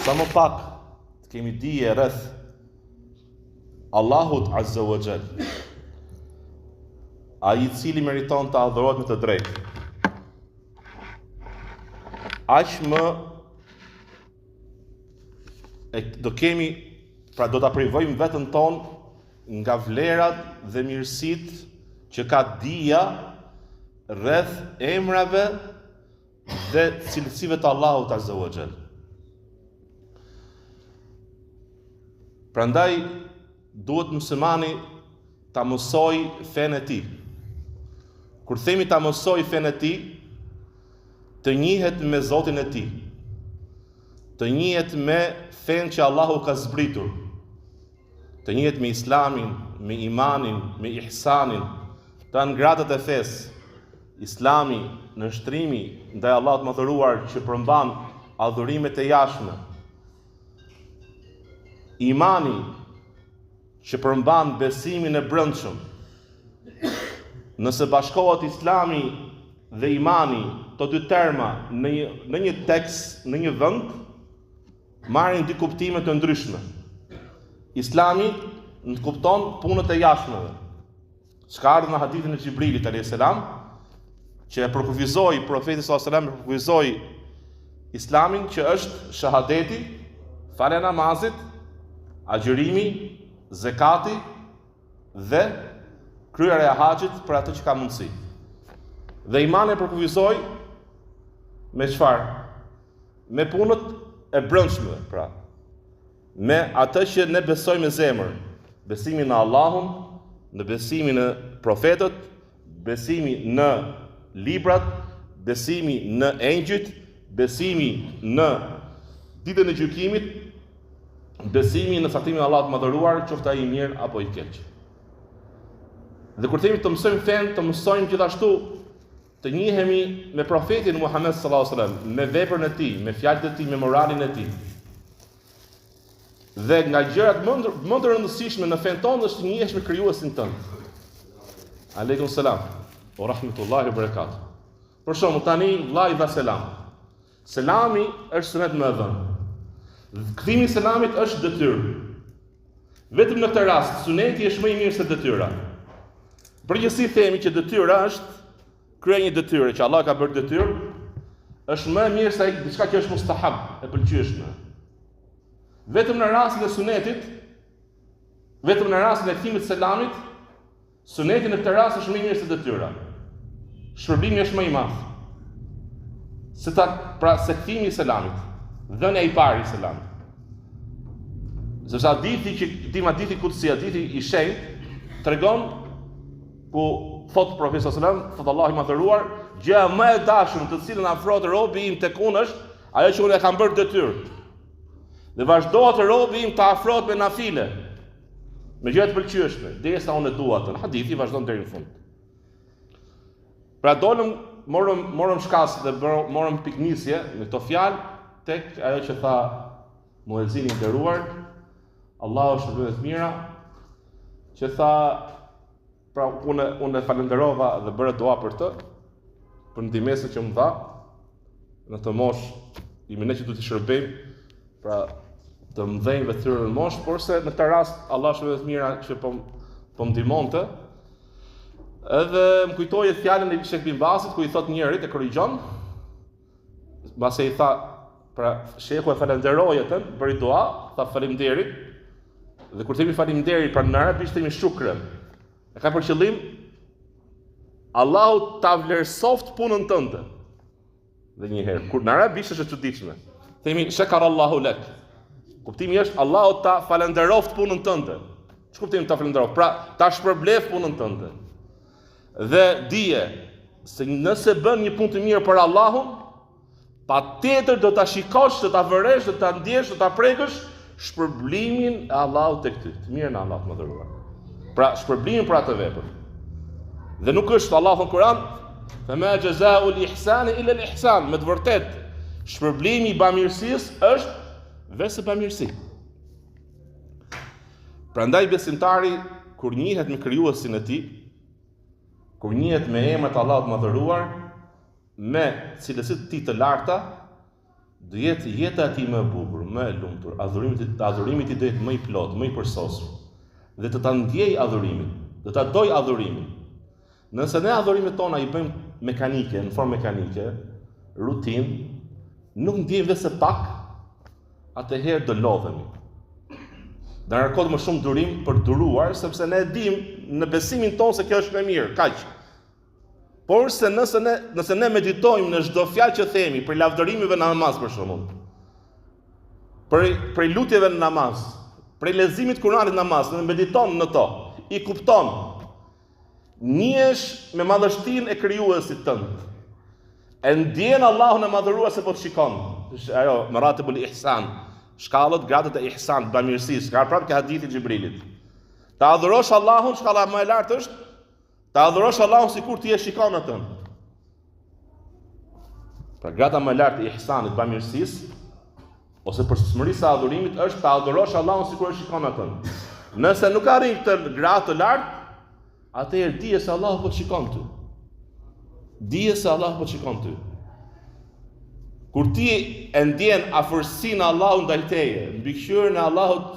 sa më pak të kemi dije rreth Allahut Azza wa Jall, ai i cili meriton të adhurohet me të drejtë, aq më do ta privojmë veten tonë nga vlerat dhe mirësitë që ka dija rreth emrave dhe cilësive të Allahut Azza wa Jall. Prandaj duhet muslimani ta mësoj fenë e tij. Kur themi ta mësoj fenë e tij, të njihet me Zotin e tij, të njihet me fenë që Allahu ka zbritur, të njihet me Islamin, me imanin, me ihsanin, të gradat e fesë, Islami, nështrimi ndaj Allahut të mëdhëruar që përmban adhurimet e jashtme, imani që përmban besimin e brendshëm. Nëse bashkohet Islami dhe imani, të dy terma në një tekst, në një vend, marrin dy kuptime të ndryshme. Islami në kupton punët e jashtmeve, çka ardhur në hadithin e Xhibrilit alayhis salam, që e përkufizoi profeti sallallahu alajhi wasallam, përkufizoi Islamin që është shahadeti, falja e namazit, agjërimi, zekati dhe kryerja e haxhit për atë që ka mundësi. Dhe imani e përkufizoi me çfarë? Me punët e brendshme, pra. Me atë që ne besojmë me zemër, besimin në Allahun, në besimin në profetët, besimi në librat, besimi në engjëjt, besimi në ditën e gjykimit, besimi në saktimin e Allahut të mëdhëruar, qoftë ai i mirë apo i keq. Dhe kur themi të mësojmë fenë, të mësojmë gjithashtu të njihemi me profetin Muhammed sallallahu alaihi wasallam, me veprën e tij, me fjalët e tij, me moralin e tij. Dhe nga gjërat më të rëndësishme në fenë tonë është të njihesh me krijuesin tënd. Aleikum selam wa rahmetullahi wa barakatuh. Për shembull tani vllai dha selam. Selami është sunet më e dhënë. Kthimi i selamit është detyrë. Vetëm në këtë rast suneti është më i mirë se detyra. Përgjithësi themi që detyra është kryer një detyrë që Allah ka bërë detyrë, është më e mirë se diçka që është mustahab, e pëlqyeshme. Vetëm në rastin e sunetit, vetëm në rastin e kthimit të selamit, suneti në këtë rast është më i mirë se detyra. Shpërblimi është më i madh. Se kthimi i selamit, dhënia e parë i selamit. Sepse hadithi kutsi, hadithi i shenjtë tregon ku thot profeti sallallahu alajhi wasallam, thot Allahu i madhëruar, gjëja më e dashur të cilën afrohet robi im tek unë është ajo që unë e kam bërë detyrë. Dhe vazhdohet robi im të afrohet me nafile, me gjëra të pëlqyeshme, derisa unë e dua atë. Hadithi vazhdon deri në fund. Pra dolëm, morëm shkas dhe morëm piknisje me këto fjalë tek ajo që tha muezini i nderuar, Allahu shpërblet të mira, që tha, pra unë e falenderova dhe bëra dua për të, për ndihmën që më dha në të moshë ime ne që duhet të shërbejmë, pra të mëdhenjve të tyre në moshë, por se në këtë rast Allah shpërblet të mira që po më ndihmonte. Edhe më kujtoi fjalën e Sheikh Bin Bazit ku i thot njërit e korrigjon, mbase i tha, pra shehu e falenderoi atë, bëri dua, tha faleminderit. Dhe kur themi faleminderit, pra në arabisht themi shukrën. E ka për qëllim Allahu ta vlerësoft punën tënde. Dhe një herë, kur në arabisht është e çuditshme. Themi shakarallahu lak. Kuptimi është Allahu ta falenderoft punën tënde. Ç'u kuptimi ta falenderoft? Pra ta shpërblef punën tënde. Dhe dije se nëse bën një punë të mirë për Allahun, patjetër do ta shikosh, do ta vëresh, do ta ndjesh, do ta prekësh shpërblimin e Allahut tek ty, të mirën e Allahut më dhëruar. Pra shpërblimin për atë vepër. Dhe nuk është Allahu në Kur'an, "Fama jazaa'u al-ihsani illa al-ihsan", me të vërtetë shpërblimi i bamirësisë është vetëm bamirësi. Prandaj besimtari kur njihet me krijuesin e tij, kur njihet me emrat e Allahut të mëdhëruar, me cilësitë e tij të larta, do jetë jeta e tij më e bukur, më e lumtur, adhurimi i tij do jetë më i plot, më i përsosur. Dhe të ta ndjej adhurimin, do ta doj adhurimin. Nëse ne adhurimet tona i bëjmë mekanike, në formë mekanike, rutinë, nuk ndjejmë vetë pak, atëherë do lodhemi. Do na kërkohet më shumë durim për duruar, sepse ne e dimë në besimin tonë se kjo është e mirë, kaq. Por se nëse ne meditojmë në çdo fjalë që themi, për lavdërimive në namaz për shembull, për lutjeve në namaz, për leximit Kuranit në namaz, ne mediton në to, i kupton, njihesh me madhështinë e krijuesit tënd. E ndjen Allahun e madhëruar se po të shikon. Ajo maratibul ihsan, shkallët, gradat e ihsan, bamirësisë, ka prapë ka hadithi Xhibrilit. Ta adhurosh Allahun, shkalla më e lartë është ta adhurosh Allahun sikur ti e shikon atë. Pra grada më e lartë e ihsanit, bamirësisë, ose përsosmërisë e adhurimit është ta adhurosh Allahun sikur e shikon atë. Nëse nuk arrin këtë gradë të lartë, atëherë dije se Allahu po të shikon ty. Dije se Allahu po të shikon ty. Kur ti e ndjen afërsinë e Allahut ndaj teje, mbikëqyrjen e Allahut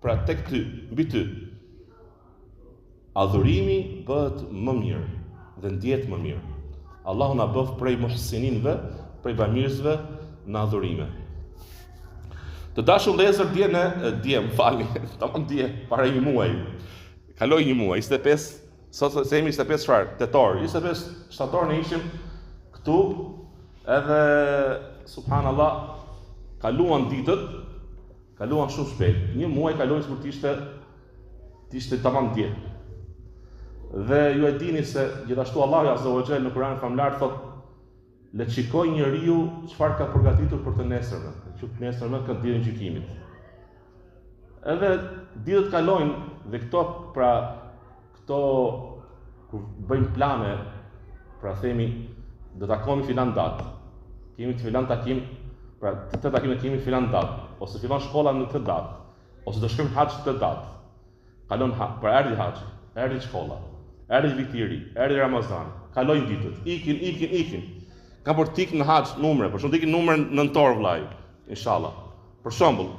pra tek ty, mbi ty, adhurimi bëhet më mirë dhe ndjet më mirë. Allahu na bëf prej muhsininëve, prej bamirësve në adhurime. Të dashur vëllezër, para një muaji. Kaloi një muaj, 25, sot se jemi 25 çfarë? Tetor. 25 shtator ne ishim këtu, edhe subhanallahu kaluan ditët, kaluan shumë shpejt. Një muaj kaloi kur ishte tamam dje. Dhe ju e dini se gjithashtu Allahu Azza wa Jalla në Kur'an famlar thotë le të shikojë njeriu çfarë ka përgatitur për të nesërmen, që nesërmen ka ditën e gjykimit. Edhe ditët kalojnë dhe këto kur bëjmë plane, pra themi do takohemi filan datë. Kemi të filan takim, pra të takimet kemi filan datë, ose fillon shkolla në këtë datë, ose do shkojmë haxh këtë datë. Kalon pra erdhi haxhi, erdhi shkolla, erdhi viti i ri, erdhi Ramazani, kalojnë ditët, ikin. Ka për tik në haxh numre, për shembull ikin numre nëntor vllai, inshallah. Për shembull,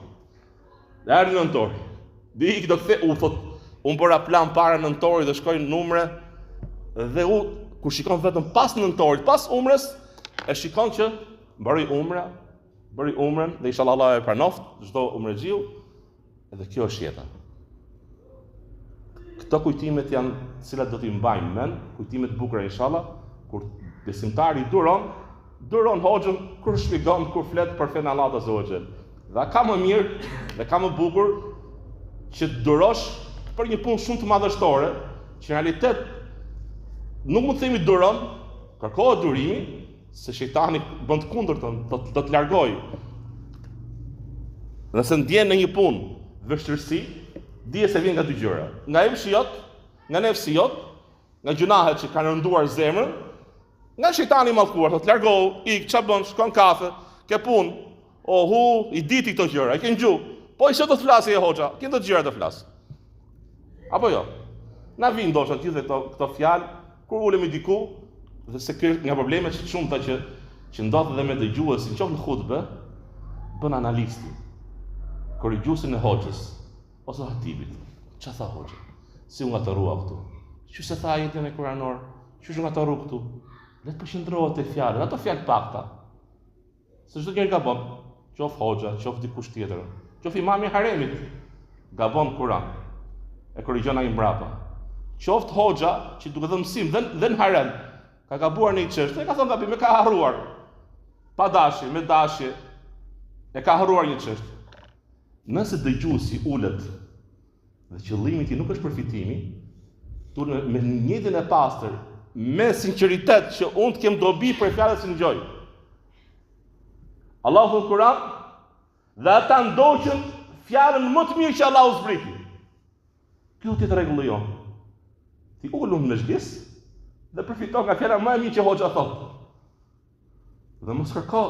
erdhi nëntor. Dik do të unë bëra plan para nëntorit dhe shkoj në numre, dhe kur shikon vetëm pas nëntorit, pas umrës, e shikon që bëri umrën dhe inshallah Allah e pranoft çdo umrëxhiu, edhe kjo është jeta. Këto kujtimet janë të cilat do t'i mbajmë mend, kujtimet e bukura inshallah, kur besimtari duron hoxhën kur shpjegon, kur flet për fen Allah Azza wa Jall. Dhe ka më mirë dhe ka më bukur që të durosh për një punë shumë të madhështore, që në realitet nuk mund të themi duron, kërkohet durimi, se shejtani bën të kundërtën, do të largojë. Nëse ndjen në një punë vështirësi, dije se vjen nga dy gjëra. Nga emshiot, nga nefsiot, nga gjunahet që kanë rënduar zemrën, nga shejtani i mallkuar, thotë largohu, ç'a bën, shkon kafe, ke punë, i diti këto gjëra, i ke ngju. Po i do të flasë e hoxha, këto të gjëra të flas. Apo jo? Na vin ndoshta gjithë këto fjalë kur ulemi diku, dhe se nga problemet që shumta që ndodh edhe me dëgjuesin, qoftë në hutbë, bën analistin, korrigjuesin e hoxhës ose hatibit. Ç'a tha hoxha? Si u ngatorua këtu? Çu se tha ajetin e Kuranor? Çu u ngatoru këtu? Le të përqendrohet te fjalët, ato fjalë pakta. Se çdo njeri gabon, qoftë hoxha, qoftë dikush tjetër, qoftë imami i haremit, gabon Kur'an. E korrigjon ai mbrapa. Qoftë hoxha që duke dhënë mësim dhe në harem, ka gabuar në një çështje, ka thënë gabim, e ka harruar. Pa dashje, me dashje, e ka harruar një çështje. Nëse dëgjuesi ulet dhe qëllimi i tij nuk është përfitimi, turë me njëjtën e pastër, me sinqeritet që unë të kem dobi për fjalët që ngjoj. Allahu në Kur'an dhe ata ndoqën fjalën më të mirë që Allahu zbriti. Kjo ti rregulli jon. Ti ulum në xhlis dhe përfiton nga fjala më e mirë që hoxha thotë. Dhe mos kërko,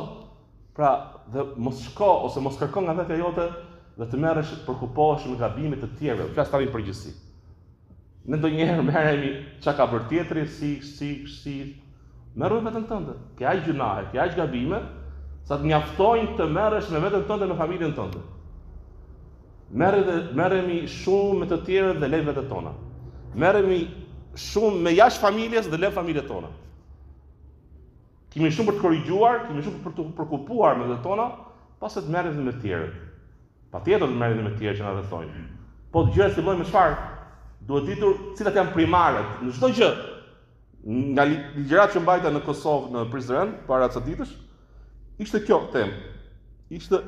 mos shko ose mos kërko nga vetja jote dhe të merresh përkupohesh me gabimet të tjerëve, flas tani për përgjithësi. Ne ndonjëherë merremi çka ka bërë tjetri, si merroj vetëm tënde. Ke aq gjunahe, ke aq gabime, sa të mjaftojnë të merresh me veten tënde, me familjen tënde. Merremi shumë me të tjerët dhe lejmë vetet tona. Merremi shumë me jashtë familjes dhe lejmë familjet tona. Kemi shumë për të korrigjuar, kemi shumë për të përkupuar me vetet tona, pastaj të merremi me të tjerët. Patjetër të merremi me të tjerë që na rrethojnë. Po të gjëra fillojnë me çfarë? Duhet ditur cilat janë primaret në çdo gjë. Nga ligjërat që mbajta në Kosovë në Prizren para ca ditësh, ishte kjo temë. Ishte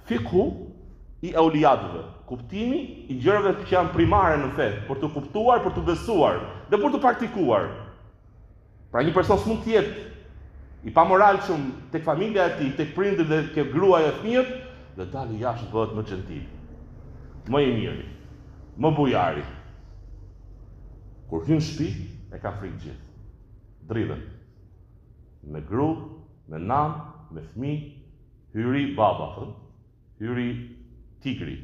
fikhu i auliyatëve, kuptimi i gjërave që janë primare në fe, për të kuptuar, për të besuar dhe për të praktikuar. Pra një person s'mund të jetë i pamoralshëm tek familja e tij, tek prindërit dhe tek gruaja e fëmijët, dhe dalë jashtë bëhet më gentil, më i miri, më bujari. Kur hyn në shtëpi, e ka frikë gjithë. Dridhen. Me gru, me nan, me fëmijë, hyri baba, hyri tigri.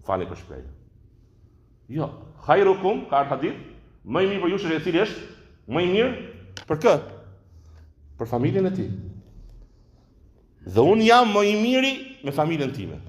Fali për shprehje. Jo, khairukum, ka hadith, më i mirë për ju është e cili është më i mirë për kë? Për familjen e tij. Dhe unë jam më i miri me familjen time.